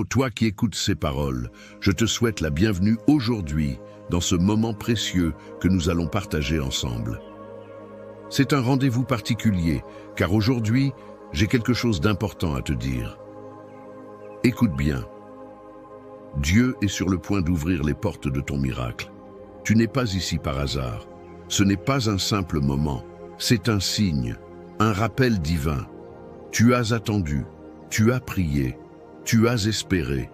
Oh, toi qui écoutes ces paroles, je te souhaite la bienvenue aujourd'hui dans ce moment précieux que nous allons partager ensemble. C'est un rendez-vous particulier, car aujourd'hui, j'ai quelque chose d'important à te dire. Écoute bien. Dieu est sur le point d'ouvrir les portes de ton miracle. Tu n'es pas ici par hasard. Ce n'est pas un simple moment. C'est un signe, un rappel divin. Tu as attendu, tu as prié, tu as espéré.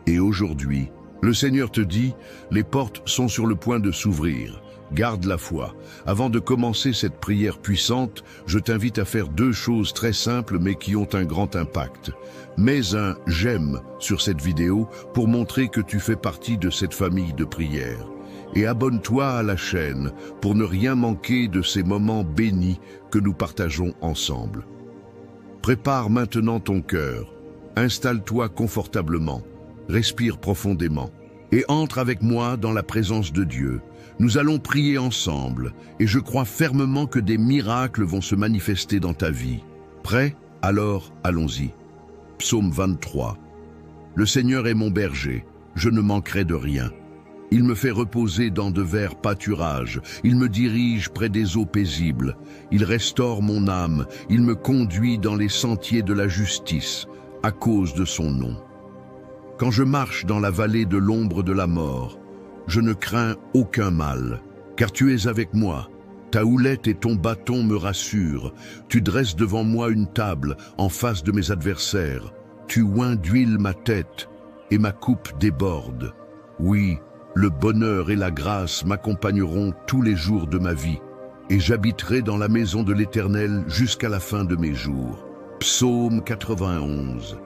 Et aujourd'hui, le Seigneur te dit, les portes sont sur le point de s'ouvrir. Garde la foi. Avant de commencer cette prière puissante, je t'invite à faire deux choses très simples mais qui ont un grand impact. Mets un « j'aime » sur cette vidéo pour montrer que tu fais partie de cette famille de prière. Et abonne-toi à la chaîne pour ne rien manquer de ces moments bénis que nous partageons ensemble. Prépare maintenant ton cœur. Installe-toi confortablement. Respire profondément. Et entre avec moi dans la présence de Dieu. Nous allons prier ensemble, et je crois fermement que des miracles vont se manifester dans ta vie. Prêt? Alors, allons-y. Psaume 23. Le Seigneur est mon berger, je ne manquerai de rien. Il me fait reposer dans de verts pâturages, il me dirige près des eaux paisibles. Il restaure mon âme, il me conduit dans les sentiers de la justice, à cause de son nom. Quand je marche dans la vallée de l'ombre de la mort, je ne crains aucun mal, car tu es avec moi. Ta houlette et ton bâton me rassurent. Tu dresses devant moi une table en face de mes adversaires. Tu oins d'huile ma tête et ma coupe déborde. Oui, le bonheur et la grâce m'accompagneront tous les jours de ma vie, et j'habiterai dans la maison de l'Éternel jusqu'à la fin de mes jours. Psaume 91.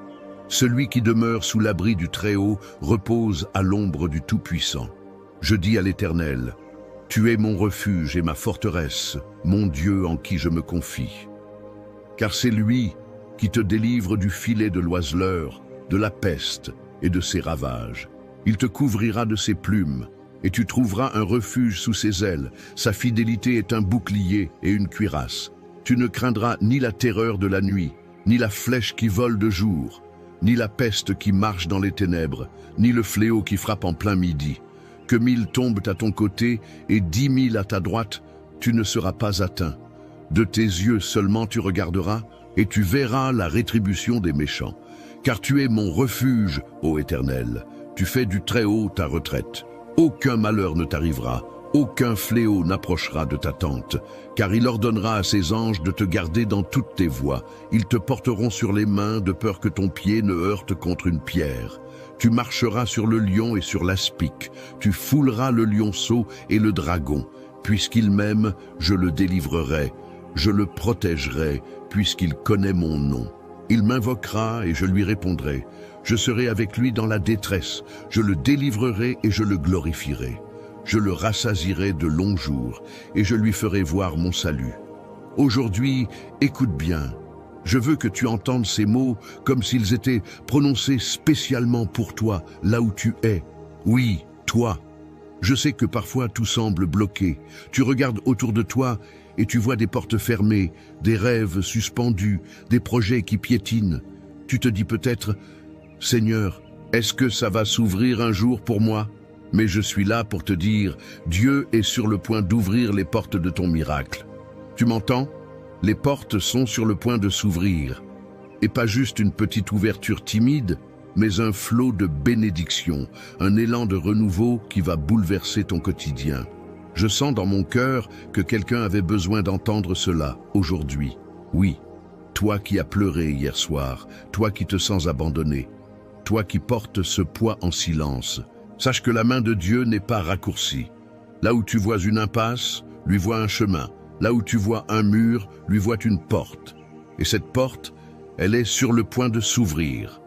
Celui qui demeure sous l'abri du Très-Haut repose à l'ombre du Tout-Puissant. Je dis à l'Éternel, tu es mon refuge et ma forteresse, mon Dieu en qui je me confie. Car c'est lui qui te délivre du filet de l'oiseleur, de la peste et de ses ravages. Il te couvrira de ses plumes, et tu trouveras un refuge sous ses ailes. Sa fidélité est un bouclier et une cuirasse. Tu ne craindras ni la terreur de la nuit, ni la flèche qui vole de jour, ni la peste qui marche dans les ténèbres, ni le fléau qui frappe en plein midi. Que 1000 tombent à ton côté et 10 000 à ta droite, tu ne seras pas atteint. De tes yeux seulement tu regarderas, et tu verras la rétribution des méchants. Car tu es mon refuge, ô Éternel. Tu fais du Très-Haut ta retraite. Aucun malheur ne t'arrivera, aucun fléau n'approchera de ta tente. Car il ordonnera à ses anges de te garder dans toutes tes voies. Ils te porteront sur les mains de peur que ton pied ne heurte contre une pierre. Tu marcheras sur le lion et sur l'aspic. Tu fouleras le lionceau et le dragon. Puisqu'il m'aime, je le délivrerai. Je le protégerai, puisqu'il connaît mon nom. Il m'invoquera et je lui répondrai. Je serai avec lui dans la détresse. Je le délivrerai et je le glorifierai. Je le rassasierai de longs jours et je lui ferai voir mon salut. Aujourd'hui, écoute bien. Je veux que tu entendes ces mots comme s'ils étaient prononcés spécialement pour toi, là où tu es. Oui, toi. Je sais que parfois tout semble bloqué. Tu regardes autour de toi et tu vois des portes fermées, des rêves suspendus, des projets qui piétinent. Tu te dis peut-être, « Seigneur, est-ce que ça va s'ouvrir un jour pour moi ?» Mais je suis là pour te dire, Dieu est sur le point d'ouvrir les portes de ton miracle. Tu m'entends ? Les portes sont sur le point de s'ouvrir. Et pas juste une petite ouverture timide, mais un flot de bénédiction, un élan de renouveau qui va bouleverser ton quotidien. Je sens dans mon cœur que quelqu'un avait besoin d'entendre cela aujourd'hui. Oui, toi qui as pleuré hier soir, toi qui te sens abandonné, toi qui portes ce poids en silence, sache que la main de Dieu n'est pas raccourcie. Là où tu vois une impasse, lui voit un chemin. Là où tu vois un mur, lui voit une porte. Et cette porte, elle est sur le point de s'ouvrir.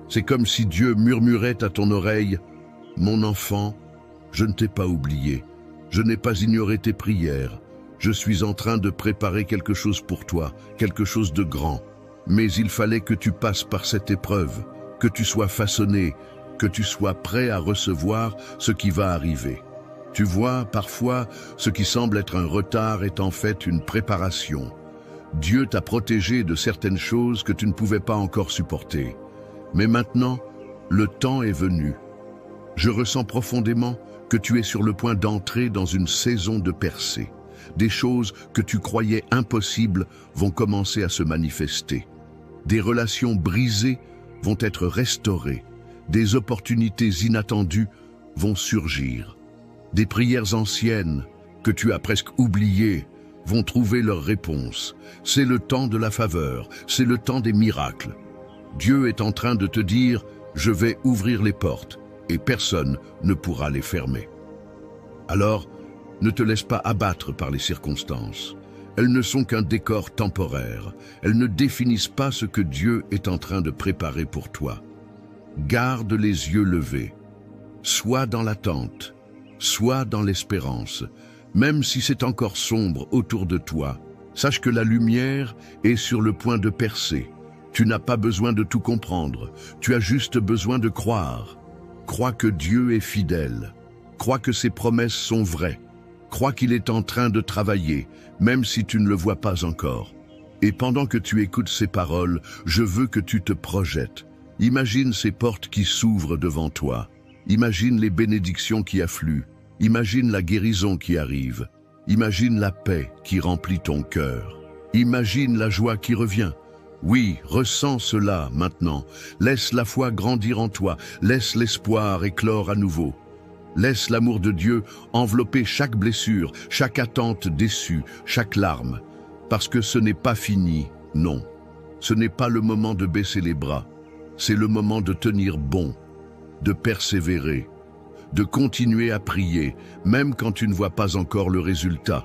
C'est comme si Dieu murmurait à ton oreille, « Mon enfant, je ne t'ai pas oublié. Je n'ai pas ignoré tes prières. Je suis en train de préparer quelque chose pour toi, quelque chose de grand. Mais il fallait que tu passes par cette épreuve, que tu sois façonné, que tu sois prêt à recevoir ce qui va arriver. » Tu vois, parfois, ce qui semble être un retard est en fait une préparation. Dieu t'a protégé de certaines choses que tu ne pouvais pas encore supporter. Mais maintenant, le temps est venu. Je ressens profondément que tu es sur le point d'entrer dans une saison de percée. Des choses que tu croyais impossibles vont commencer à se manifester. Des relations brisées vont être restaurées. Des opportunités inattendues vont surgir. Des prières anciennes que tu as presque oubliées vont trouver leur réponse. C'est le temps de la faveur, c'est le temps des miracles. Dieu est en train de te dire « Je vais ouvrir les portes » et personne ne pourra les fermer. Alors, ne te laisse pas abattre par les circonstances. Elles ne sont qu'un décor temporaire. Elles ne définissent pas ce que Dieu est en train de préparer pour toi. Garde les yeux levés. Sois dans l'attente, sois dans l'espérance. Même si c'est encore sombre autour de toi, sache que la lumière est sur le point de percer. Tu n'as pas besoin de tout comprendre, tu as juste besoin de croire. Crois que Dieu est fidèle. Crois que ses promesses sont vraies. Crois qu'il est en train de travailler, même si tu ne le vois pas encore. Et pendant que tu écoutes ces paroles, je veux que tu te projettes. Imagine ces portes qui s'ouvrent devant toi. Imagine les bénédictions qui affluent. Imagine la guérison qui arrive. Imagine la paix qui remplit ton cœur. Imagine la joie qui revient. Oui, ressens cela maintenant. Laisse la foi grandir en toi. Laisse l'espoir éclore à nouveau. Laisse l'amour de Dieu envelopper chaque blessure, chaque attente déçue, chaque larme. Parce que ce n'est pas fini, non. Ce n'est pas le moment de baisser les bras. C'est le moment de tenir bon, de persévérer, de continuer à prier, même quand tu ne vois pas encore le résultat.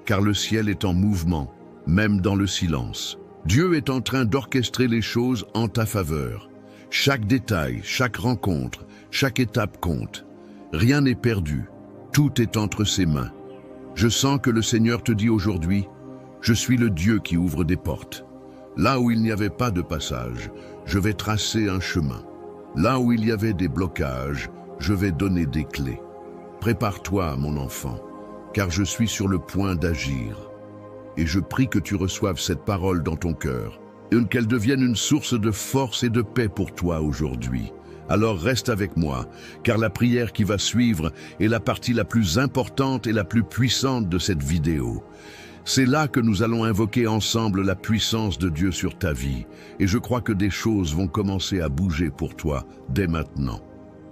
Car le ciel est en mouvement, même dans le silence. Dieu est en train d'orchestrer les choses en ta faveur. Chaque détail, chaque rencontre, chaque étape compte. Rien n'est perdu, tout est entre ses mains. Je sens que le Seigneur te dit aujourd'hui, « Je suis le Dieu qui ouvre des portes. Là où il n'y avait pas de passage, je vais tracer un chemin. Là où il y avait des blocages, je vais donner des clés. Prépare-toi, mon enfant, car je suis sur le point d'agir. Et je prie que tu reçoives cette parole dans ton cœur, et qu'elle devienne une source de force et de paix pour toi aujourd'hui. Alors reste avec moi, car la prière qui va suivre est la partie la plus importante et la plus puissante de cette vidéo. C'est là que nous allons invoquer ensemble la puissance de Dieu sur ta vie, et je crois que des choses vont commencer à bouger pour toi dès maintenant.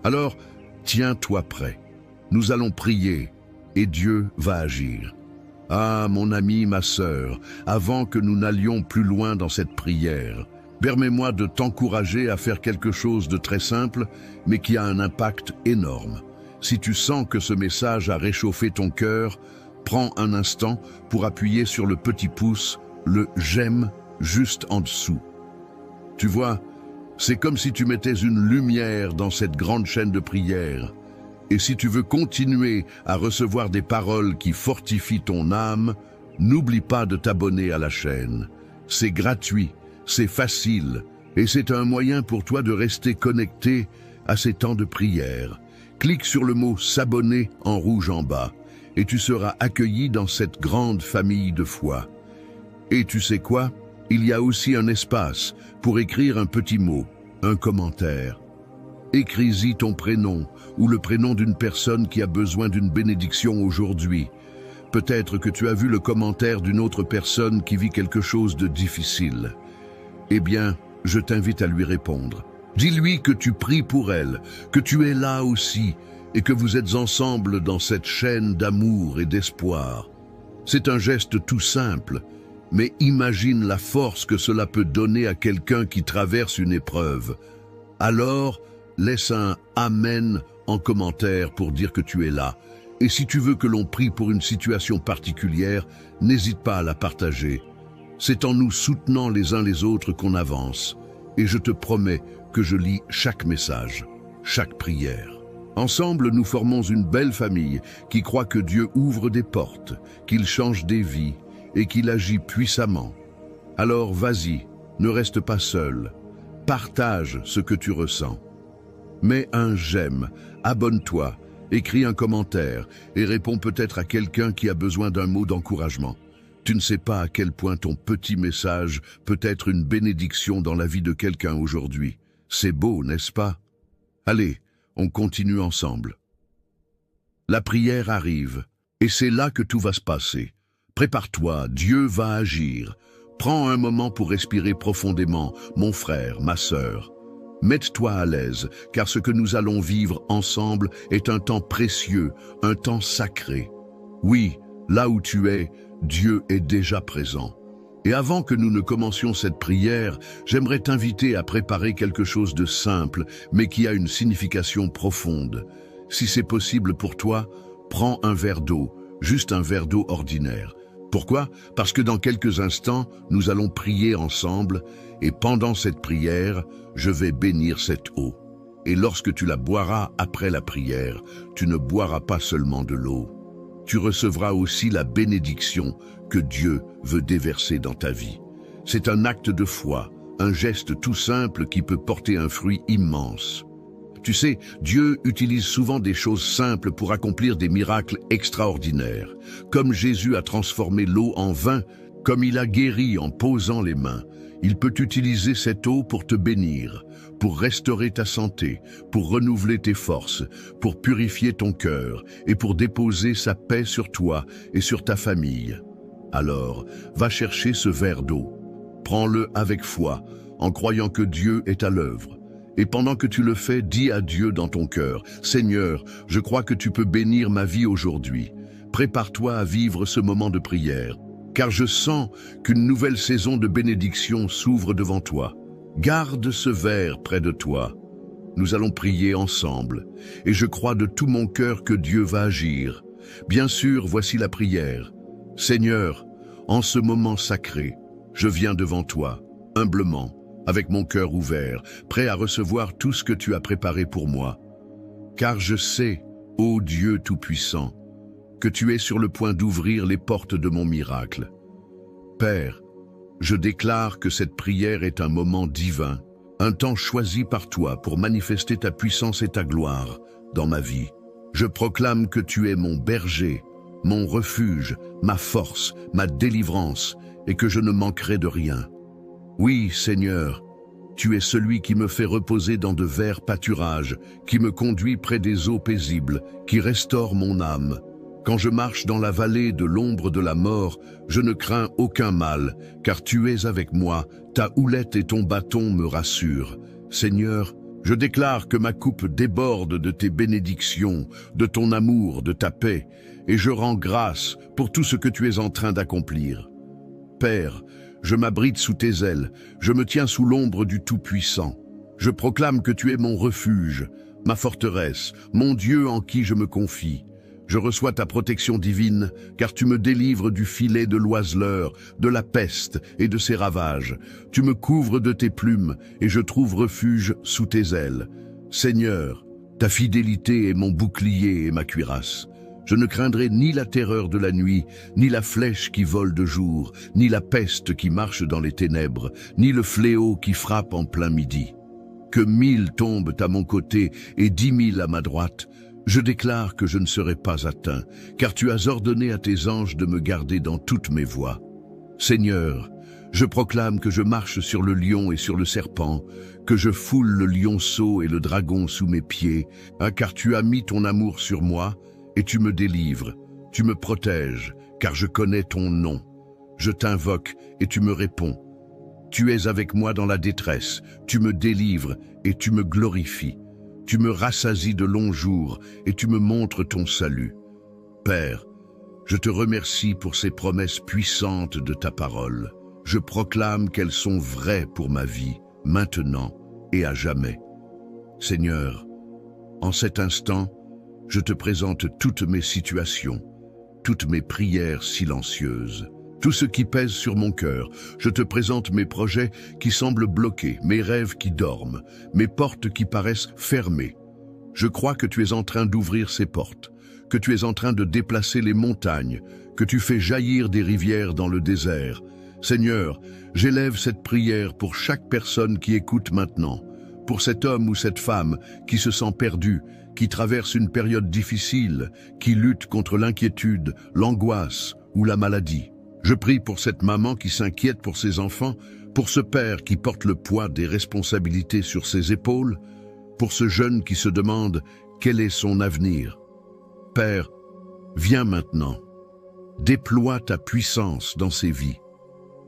Alors, tiens-toi prêt. Nous allons prier, et Dieu va agir. Ah, mon ami, ma sœur, avant que nous n'allions plus loin dans cette prière, permets-moi de t'encourager à faire quelque chose de très simple, mais qui a un impact énorme. Si tu sens que ce message a réchauffé ton cœur, prends un instant pour appuyer sur le petit pouce, le « j'aime » juste en dessous. Tu vois, c'est comme si tu mettais une lumière dans cette grande chaîne de prière. Et si tu veux continuer à recevoir des paroles qui fortifient ton âme, n'oublie pas de t'abonner à la chaîne. C'est gratuit. C'est facile et c'est un moyen pour toi de rester connecté à ces temps de prière. Clique sur le mot « S'abonner » en rouge en bas et tu seras accueilli dans cette grande famille de foi. Et tu sais quoi? Il y a aussi un espace pour écrire un petit mot, un commentaire. Écris-y ton prénom ou le prénom d'une personne qui a besoin d'une bénédiction aujourd'hui. Peut-être que tu as vu le commentaire d'une autre personne qui vit quelque chose de difficile. Eh bien, je t'invite à lui répondre. Dis-lui que tu pries pour elle, que tu es là aussi et que vous êtes ensemble dans cette chaîne d'amour et d'espoir. C'est un geste tout simple, mais imagine la force que cela peut donner à quelqu'un qui traverse une épreuve. Alors, laisse un « Amen » en commentaire pour dire que tu es là. Et si tu veux que l'on prie pour une situation particulière, n'hésite pas à la partager. C'est en nous soutenant les uns les autres qu'on avance. Et je te promets que je lis chaque message, chaque prière. Ensemble, nous formons une belle famille qui croit que Dieu ouvre des portes, qu'il change des vies et qu'il agit puissamment. Alors vas-y, ne reste pas seul. Partage ce que tu ressens. Mets un « j'aime », abonne-toi, écris un commentaire et réponds peut-être à quelqu'un qui a besoin d'un mot d'encouragement. Tu ne sais pas à quel point ton petit message peut être une bénédiction dans la vie de quelqu'un aujourd'hui. C'est beau, n'est-ce pas? Allez, on continue ensemble. La prière arrive, et c'est là que tout va se passer. Prépare-toi, Dieu va agir. Prends un moment pour respirer profondément, mon frère, ma sœur. Mets-toi à l'aise, car ce que nous allons vivre ensemble est un temps précieux, un temps sacré. Oui, là où tu es, Dieu est déjà présent. Et avant que nous ne commencions cette prière, j'aimerais t'inviter à préparer quelque chose de simple, mais qui a une signification profonde. Si c'est possible pour toi, prends un verre d'eau, juste un verre d'eau ordinaire. Pourquoi? Parce que dans quelques instants, nous allons prier ensemble, et pendant cette prière, je vais bénir cette eau. Et lorsque tu la boiras après la prière, tu ne boiras pas seulement de l'eau. Tu recevras aussi la bénédiction que Dieu veut déverser dans ta vie. C'est un acte de foi, un geste tout simple qui peut porter un fruit immense. Tu sais, Dieu utilise souvent des choses simples pour accomplir des miracles extraordinaires. Comme Jésus a transformé l'eau en vin, comme il a guéri en posant les mains, il peut utiliser cette eau pour te bénir, pour restaurer ta santé, pour renouveler tes forces, pour purifier ton cœur et pour déposer sa paix sur toi et sur ta famille. Alors, va chercher ce verre d'eau. Prends-le avec foi, en croyant que Dieu est à l'œuvre. Et pendant que tu le fais, dis à Dieu dans ton cœur, « Seigneur, je crois que tu peux bénir ma vie aujourd'hui. Prépare-toi à vivre ce moment de prière, car je sens qu'une nouvelle saison de bénédiction s'ouvre devant toi. Garde ce verre près de toi. Nous allons prier ensemble, et je crois de tout mon cœur que Dieu va agir. Bien sûr, voici la prière. Seigneur, en ce moment sacré, je viens devant toi, humblement, avec mon cœur ouvert, prêt à recevoir tout ce que tu as préparé pour moi. Car je sais, ô Dieu Tout-Puissant, que tu es sur le point d'ouvrir les portes de mon miracle. Père, je déclare que cette prière est un moment divin, un temps choisi par toi pour manifester ta puissance et ta gloire dans ma vie. Je proclame que tu es mon berger, mon refuge, ma force, ma délivrance, et que je ne manquerai de rien. Oui, Seigneur, tu es celui qui me fait reposer dans de verts pâturages, qui me conduit près des eaux paisibles, qui restaure mon âme. Quand je marche dans la vallée de l'ombre de la mort, je ne crains aucun mal, car tu es avec moi, ta houlette et ton bâton me rassurent. Seigneur, je déclare que ma coupe déborde de tes bénédictions, de ton amour, de ta paix, et je rends grâce pour tout ce que tu es en train d'accomplir. Père, je m'abrite sous tes ailes, je me tiens sous l'ombre du Tout-Puissant. Je proclame que tu es mon refuge, ma forteresse, mon Dieu en qui je me confie. Je reçois ta protection divine, car tu me délivres du filet de l'oiseleur, de la peste et de ses ravages. Tu me couvres de tes plumes, et je trouve refuge sous tes ailes. Seigneur, ta fidélité est mon bouclier et ma cuirasse. Je ne craindrai ni la terreur de la nuit, ni la flèche qui vole de jour, ni la peste qui marche dans les ténèbres, ni le fléau qui frappe en plein midi. Que 1000 tombent à mon côté et 10 000 à ma droite, je déclare que je ne serai pas atteint, car tu as ordonné à tes anges de me garder dans toutes mes voies. Seigneur, je proclame que je marche sur le lion et sur le serpent, que je foule le lionceau et le dragon sous mes pieds, car tu as mis ton amour sur moi, et tu me délivres, tu me protèges, car je connais ton nom. Je t'invoque et tu me réponds. Tu es avec moi dans la détresse, tu me délivres et tu me glorifies. Tu me rassasies de longs jours et tu me montres ton salut. Père, je te remercie pour ces promesses puissantes de ta parole. Je proclame qu'elles sont vraies pour ma vie, maintenant et à jamais. Seigneur, en cet instant, je te présente toutes mes situations, toutes mes prières silencieuses, tout ce qui pèse sur mon cœur. Je te présente mes projets qui semblent bloqués, mes rêves qui dorment, mes portes qui paraissent fermées. Je crois que tu es en train d'ouvrir ces portes, que tu es en train de déplacer les montagnes, que tu fais jaillir des rivières dans le désert. Seigneur, j'élève cette prière pour chaque personne qui écoute maintenant, pour cet homme ou cette femme qui se sent perdu, qui traverse une période difficile, qui lutte contre l'inquiétude, l'angoisse ou la maladie. Je prie pour cette maman qui s'inquiète pour ses enfants, pour ce père qui porte le poids des responsabilités sur ses épaules. pour ce jeune qui se demande quel est son avenir. Père, viens maintenant. Déploie ta puissance dans ces vies.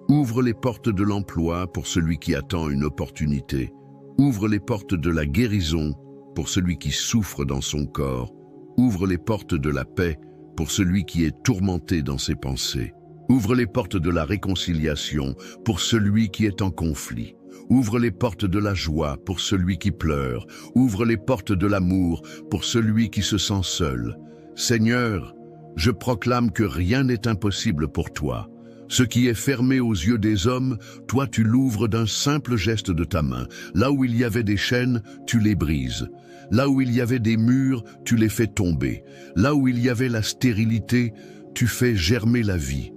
Ouvre les portes de l'emploi pour celui qui attend une opportunité. Ouvre les portes de la guérison pour celui qui souffre dans son corps. Ouvre les portes de la paix pour celui qui est tourmenté dans ses pensées. Ouvre les portes de la réconciliation pour celui qui est en conflit. Ouvre les portes de la joie pour celui qui pleure. Ouvre les portes de l'amour pour celui qui se sent seul. Seigneur, je proclame que rien n'est impossible pour toi. Ce qui est fermé aux yeux des hommes, toi tu l'ouvres d'un simple geste de ta main. Là où il y avait des chaînes, tu les brises. Là où il y avait des murs, tu les fais tomber. Là où il y avait la stérilité, tu fais germer la vie.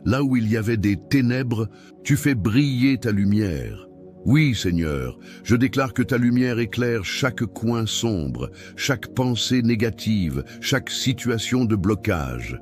Là où il y avait des ténèbres, tu fais briller ta lumière. Oui, Seigneur, je déclare que ta lumière éclaire chaque coin sombre, chaque pensée négative, chaque situation de blocage.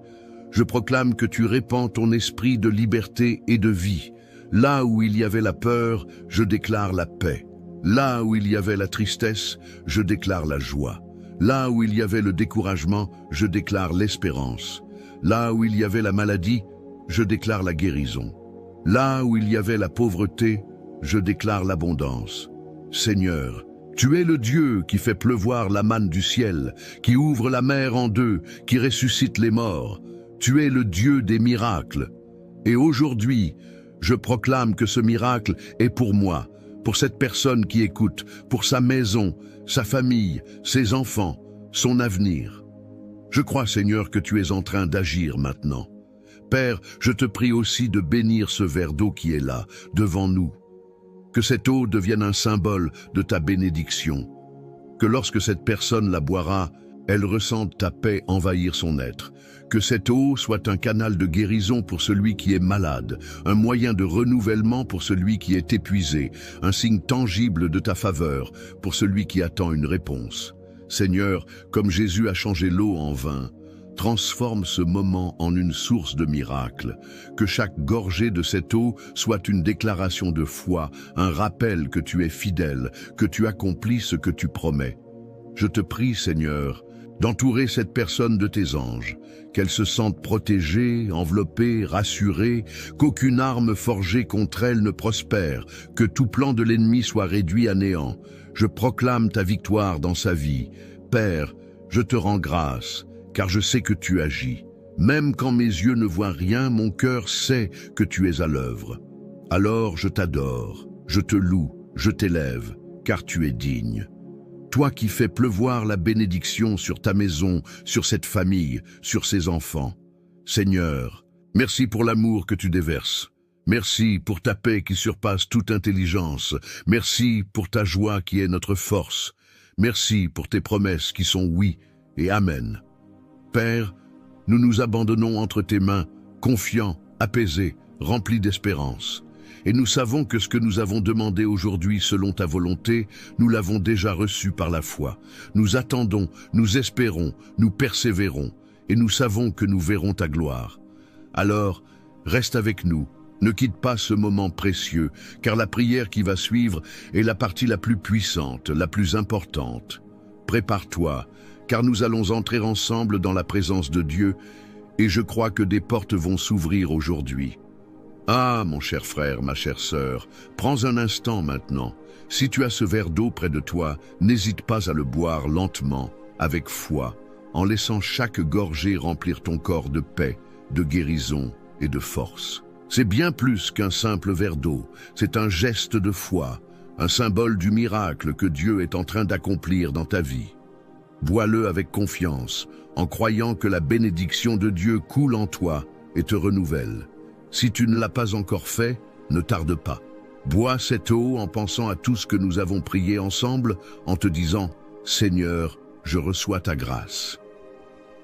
Je proclame que tu répands ton esprit de liberté et de vie. Là où il y avait la peur, je déclare la paix. Là où il y avait la tristesse, je déclare la joie. Là où il y avait le découragement, je déclare l'espérance. Là où il y avait la maladie, je déclare la guérison. Là où il y avait la pauvreté, je déclare l'abondance. Seigneur, tu es le Dieu qui fait pleuvoir la manne du ciel, qui ouvre la mer en deux, qui ressuscite les morts. Tu es le Dieu des miracles. Et aujourd'hui, je proclame que ce miracle est pour moi, pour cette personne qui écoute, pour sa maison, sa famille, ses enfants, son avenir. Je crois, Seigneur, que tu es en train d'agir maintenant. Père, je te prie aussi de bénir ce verre d'eau qui est là, devant nous. Que cette eau devienne un symbole de ta bénédiction. Que lorsque cette personne la boira, elle ressente ta paix envahir son être. Que cette eau soit un canal de guérison pour celui qui est malade, un moyen de renouvellement pour celui qui est épuisé, un signe tangible de ta faveur pour celui qui attend une réponse. Seigneur, comme Jésus a changé l'eau en vin, transforme ce moment en une source de miracle. Que chaque gorgée de cette eau soit une déclaration de foi, un rappel que tu es fidèle, que tu accomplis ce que tu promets. Je te prie, Seigneur, d'entourer cette personne de tes anges, qu'elle se sente protégée, enveloppée, rassurée, qu'aucune arme forgée contre elle ne prospère, que tout plan de l'ennemi soit réduit à néant. Je proclame ta victoire dans sa vie. Père, je te rends grâce, car je sais que tu agis. Même quand mes yeux ne voient rien, mon cœur sait que tu es à l'œuvre. Alors je t'adore, je te loue, je t'élève, car tu es digne. Toi qui fais pleuvoir la bénédiction sur ta maison, sur cette famille, sur ses enfants. Seigneur, merci pour l'amour que tu déverses. Merci pour ta paix qui surpasse toute intelligence. Merci pour ta joie qui est notre force. Merci pour tes promesses qui sont oui et amen. Père, nous nous abandonnons entre tes mains, confiants, apaisés, remplis d'espérance. Et nous savons que ce que nous avons demandé aujourd'hui selon ta volonté, nous l'avons déjà reçu par la foi. Nous attendons, nous espérons, nous persévérons, et nous savons que nous verrons ta gloire. Alors, reste avec nous, ne quitte pas ce moment précieux, car la prière qui va suivre est la partie la plus puissante, la plus importante. Prépare-toi, car nous allons entrer ensemble dans la présence de Dieu, et je crois que des portes vont s'ouvrir aujourd'hui. Ah, mon cher frère, ma chère sœur, prends un instant maintenant. Si tu as ce verre d'eau près de toi, n'hésite pas à le boire lentement, avec foi, en laissant chaque gorgée remplir ton corps de paix, de guérison et de force. C'est bien plus qu'un simple verre d'eau, c'est un geste de foi, un symbole du miracle que Dieu est en train d'accomplir dans ta vie. Bois-le avec confiance, en croyant que la bénédiction de Dieu coule en toi et te renouvelle. Si tu ne l'as pas encore fait, ne tarde pas. Bois cette eau en pensant à tout ce que nous avons prié ensemble, en te disant « Seigneur, je reçois ta grâce ».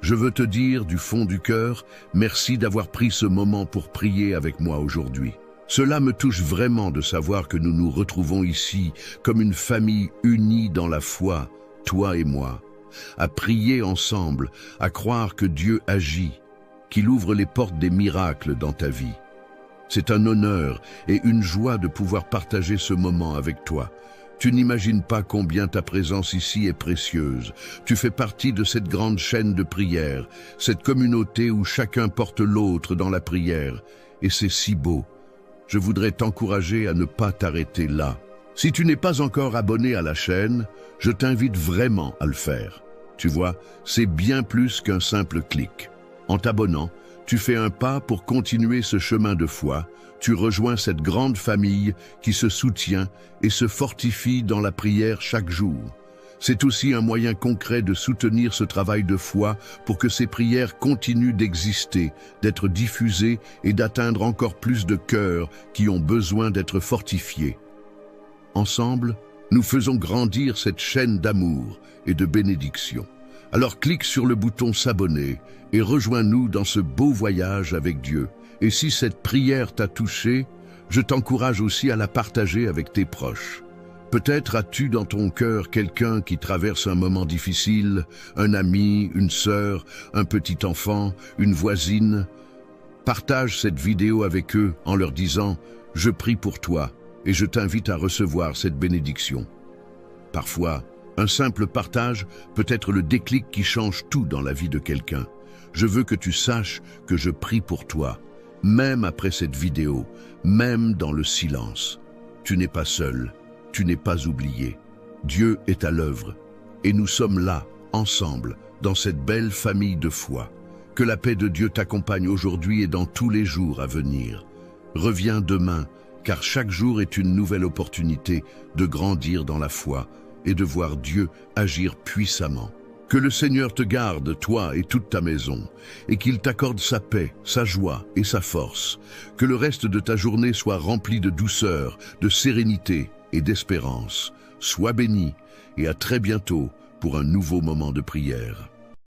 Je veux te dire du fond du cœur, merci d'avoir pris ce moment pour prier avec moi aujourd'hui. Cela me touche vraiment de savoir que nous nous retrouvons ici comme une famille unie dans la foi, toi et moi, à prier ensemble, à croire que Dieu agit, qu'il ouvre les portes des miracles dans ta vie. C'est un honneur et une joie de pouvoir partager ce moment avec toi. Tu n'imagines pas combien ta présence ici est précieuse. Tu fais partie de cette grande chaîne de prière, cette communauté où chacun porte l'autre dans la prière. Et c'est si beau. Je voudrais t'encourager à ne pas t'arrêter là. Si tu n'es pas encore abonné à la chaîne, je t'invite vraiment à le faire. Tu vois, c'est bien plus qu'un simple clic. En t'abonnant, tu fais un pas pour continuer ce chemin de foi. Tu rejoins cette grande famille qui se soutient et se fortifie dans la prière chaque jour. C'est aussi un moyen concret de soutenir ce travail de foi pour que ces prières continuent d'exister, d'être diffusées et d'atteindre encore plus de cœurs qui ont besoin d'être fortifiés. Ensemble, nous faisons grandir cette chaîne d'amour et de bénédiction. Alors clique sur le bouton s'abonner et rejoins-nous dans ce beau voyage avec Dieu. Et si cette prière t'a touché, je t'encourage aussi à la partager avec tes proches. Peut-être as-tu dans ton cœur quelqu'un qui traverse un moment difficile, un ami, une sœur, un petit enfant, une voisine. Partage cette vidéo avec eux en leur disant « Je prie pour toi » et je t'invite à recevoir cette bénédiction. Parfois, un simple partage peut être le déclic qui change tout dans la vie de quelqu'un. Je veux que tu saches que je prie pour toi, même après cette vidéo, même dans le silence. Tu n'es pas seul, tu n'es pas oublié. Dieu est à l'œuvre et nous sommes là, ensemble, dans cette belle famille de foi. Que la paix de Dieu t'accompagne aujourd'hui et dans tous les jours à venir. Reviens demain, car chaque jour est une nouvelle opportunité de grandir dans la foi et de voir Dieu agir puissamment. Que le Seigneur te garde, toi et toute ta maison, et qu'il t'accorde sa paix, sa joie et sa force. Que le reste de ta journée soit rempli de douceur, de sérénité et d'espérance. Sois béni et à très bientôt pour un nouveau moment de prière.